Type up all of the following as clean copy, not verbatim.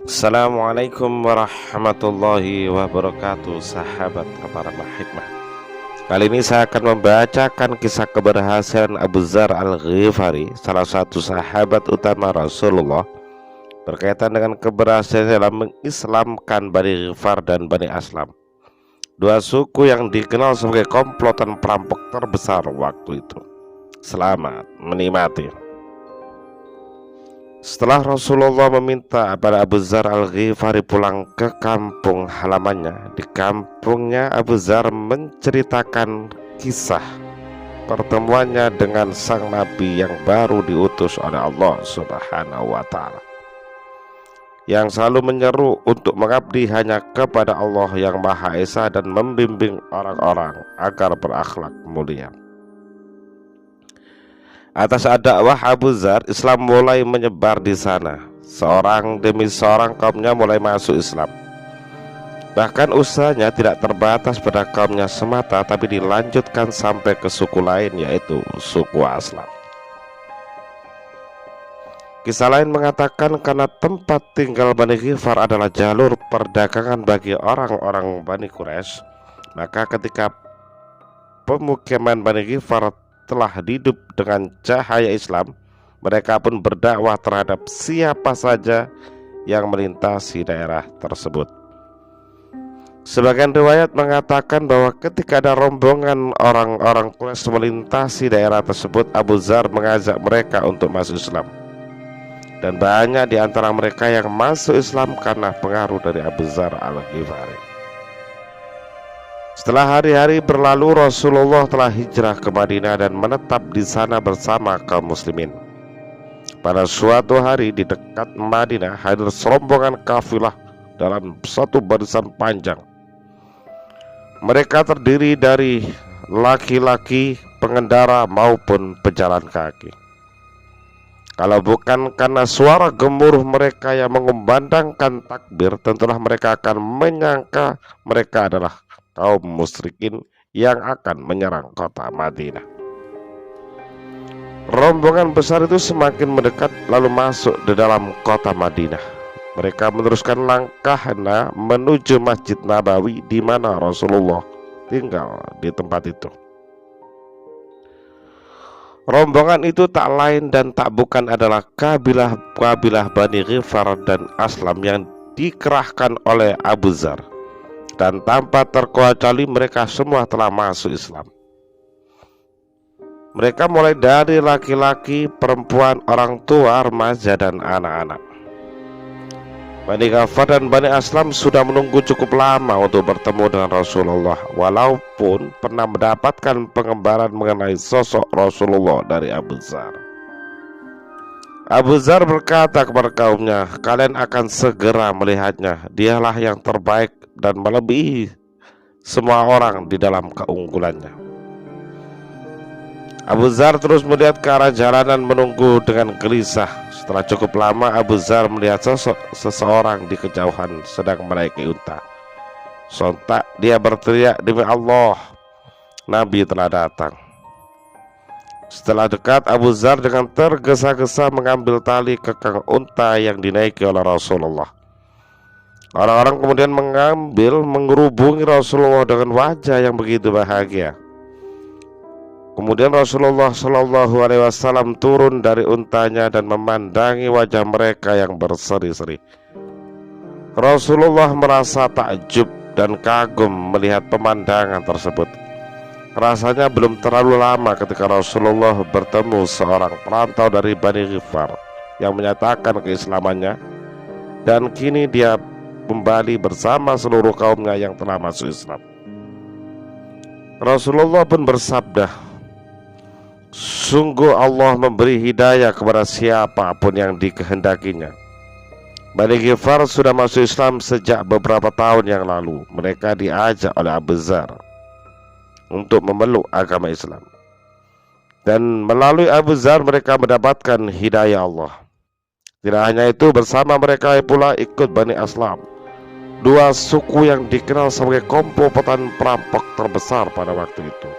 Assalamualaikum warahmatullahi wabarakatuh, sahabat Paranormal Hikmah. Kali ini saya akan membacakan kisah keberhasilan Abu Dzar Al-Ghifari, salah satu sahabat utama Rasulullah, berkaitan dengan keberhasilan dalam mengislamkan Bani Ghifar dan Bani Aslam, dua suku yang dikenal sebagai komplotan perampok terbesar waktu itu. Selamat menikmati. Setelah Rasulullah meminta pada Abu Dzar Al-Ghifari pulang ke kampung halamannya, di kampungnya Abu Dzar menceritakan kisah pertemuannya dengan sang nabi yang baru diutus oleh Allah Subhanahu wa Ta'ala, yang selalu menyeru untuk mengabdi hanya kepada Allah yang Maha Esa dan membimbing orang-orang agar berakhlak mulia. Atas dakwah Abu Dzar, Islam mulai menyebar di sana. Seorang demi seorang kaumnya mulai masuk Islam. Bahkan usahanya tidak terbatas pada kaumnya semata, tapi dilanjutkan sampai ke suku lain, yaitu suku Aslam. Kisah lain mengatakan karena tempat tinggal Bani Ghifar adalah jalur perdagangan bagi orang-orang Bani Quraisy, maka ketika pemukiman Bani Ghifar telah hidup dengan cahaya Islam, mereka pun berdakwah terhadap siapa saja yang melintasi daerah tersebut. Sebagian riwayat mengatakan bahwa ketika ada rombongan orang-orang Quraisy melintasi daerah tersebut, Abu Dzar mengajak mereka untuk masuk Islam. Dan banyak di antara mereka yang masuk Islam karena pengaruh dari Abu Dzar Al-Ghifari. Setelah hari-hari berlalu, Rasulullah telah hijrah ke Madinah dan menetap di sana bersama kaum muslimin. Pada suatu hari di dekat Madinah hadir serombongan kafilah dalam satu barisan panjang. Mereka terdiri dari laki-laki, pengendara maupun pejalan kaki. Kalau bukan karena suara gemuruh mereka yang mengumandangkan takbir, tentulah mereka akan menyangka mereka adalah kaum musyrikin yang akan menyerang kota Madinah. Rombongan besar itu semakin mendekat lalu masuk di dalam kota Madinah. Mereka meneruskan langkahnya menuju Masjid Nabawi di mana Rasulullah tinggal di tempat itu. Rombongan itu tak lain dan tak bukan adalah kabilah Bani Ghifar dan Aslam yang dikerahkan oleh Abu Dzar. Dan tanpa terkecuali mereka semua telah masuk Islam. Mereka mulai dari laki-laki, perempuan, orang tua, remaja, dan anak-anak. Bani Ghifar dan Bani Aslam sudah menunggu cukup lama untuk bertemu dengan Rasulullah, walaupun pernah mendapatkan pengembaraan mengenai sosok Rasulullah dari Abu Dzar. Abu Dzar berkata kepada kaumnya, "Kalian akan segera melihatnya. Dialah yang terbaik dan melebihi semua orang di dalam keunggulannya." Abu Dzar terus melihat ke arah jalanan menunggu dengan gelisah. Setelah cukup lama, Abu Dzar melihat sosok seseorang di kejauhan sedang menaiki unta. Sontak dia berteriak, "Demi Allah, Nabi telah datang." Setelah dekat, Abu Dzar dengan tergesa-gesa mengambil tali kekang unta yang dinaiki oleh Rasulullah. Orang-orang kemudian mengerubungi Rasulullah dengan wajah yang begitu bahagia. Kemudian Rasulullah Shallallahu Alaihi Wasallam turun dari untanya dan memandangi wajah mereka yang berseri-seri. Rasulullah merasa takjub dan kagum melihat pemandangan tersebut. Rasanya belum terlalu lama ketika Rasulullah bertemu seorang perantau dari Bani Ghifar yang menyatakan keislamannya, dan kini dia kembali bersama seluruh kaumnya yang telah masuk Islam. Rasulullah pun bersabda, "Sungguh Allah memberi hidayah kepada siapapun yang dikehendakinya." Bani Ghifar sudah masuk Islam sejak beberapa tahun yang lalu. Mereka diajak oleh Abu Dzar untuk memeluk agama Islam, dan melalui Abu Dzar mereka mendapatkan hidayah Allah. Tidak hanya itu, bersama mereka pula ikut Bani Aslam, dua suku yang dikenal sebagai komplotan perampok terbesar pada waktu itu.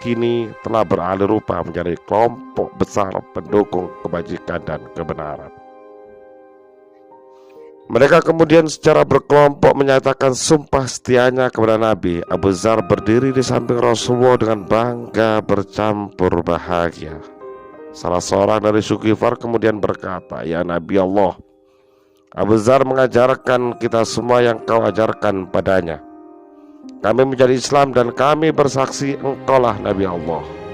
kini telah beralih rupa menjadi kelompok besar pendukung kebajikan dan kebenaran. Mereka kemudian secara berkelompok menyatakan sumpah setianya kepada Nabi. Abu Dzar berdiri di samping Rasulullah dengan bangga bercampur bahagia. Salah seorang dari suku Ghifar kemudian berkata, "Ya Nabi Allah, Abu Dzar mengajarkan kita semua yang kau ajarkan padanya. Kami menjadi Islam dan kami bersaksi engkaulah Nabi Allah."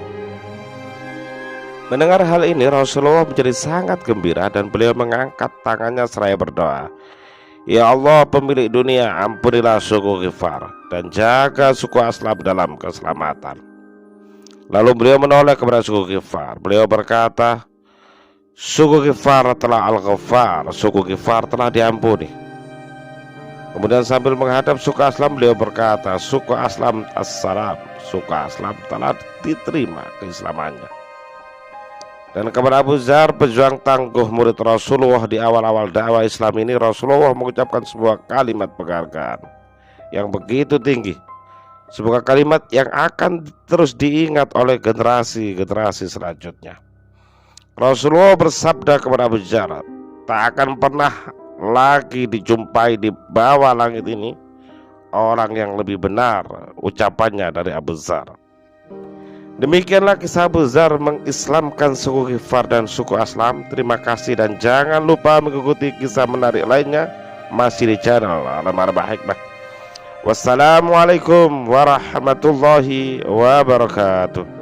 Mendengar hal ini, Rasulullah menjadi sangat gembira dan beliau mengangkat tangannya seraya berdoa, "Ya Allah, pemilik dunia, ampunilah suku Ghifar dan jaga suku Aslam dalam keselamatan." Lalu beliau menoleh kepada suku Ghifar. Beliau berkata, "Suku Ghifar telah Al-Ghaffar, suku Ghifar telah diampuni." Kemudian sambil menghadap suku Aslam, beliau berkata, "Suku Aslam Assalam, suku Aslam telah diterima keislamannya." Dan kepada Abu Dzar, pejuang tangguh murid Rasulullah di awal-awal dakwah Islam ini, Rasulullah mengucapkan sebuah kalimat penghargaan yang begitu tinggi, sebuah kalimat yang akan terus diingat oleh generasi-generasi selanjutnya. Rasulullah bersabda kepada Abu Dzar, "Tak akan pernah lagi dijumpai di bawah langit ini orang yang lebih benar ucapannya dari Abu Dzar." Demikianlah kisah Abu Dzar mengislamkan suku Ghifar dan suku Aslam. Terima kasih dan jangan lupa mengikuti kisah menarik lainnya masih di channel Alam Arba'ah Hikmah. Wassalamualaikum warahmatullahi wabarakatuh.